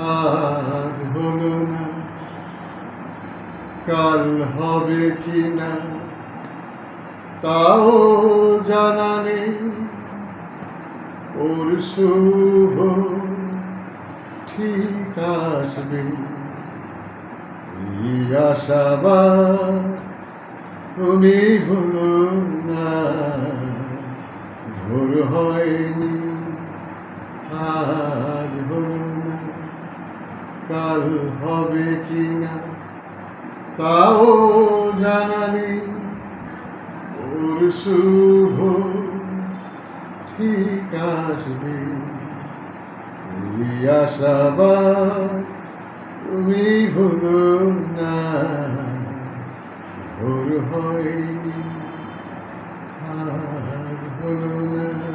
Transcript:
আজ হলো না, কাল হবে কি না তাও জানা নেই। ওর শুভ ঠিক আসবে, এই আশাবাদ তুমি হলো না। ভোর হয়নি, আজ হলো না, কাল হবে কি না তাও জানা নেই। ওর শুভ ঠিক আসবে, এই আশাবাদ তুমি ভুলো না। ভোর হয়নি, আজ হলো না।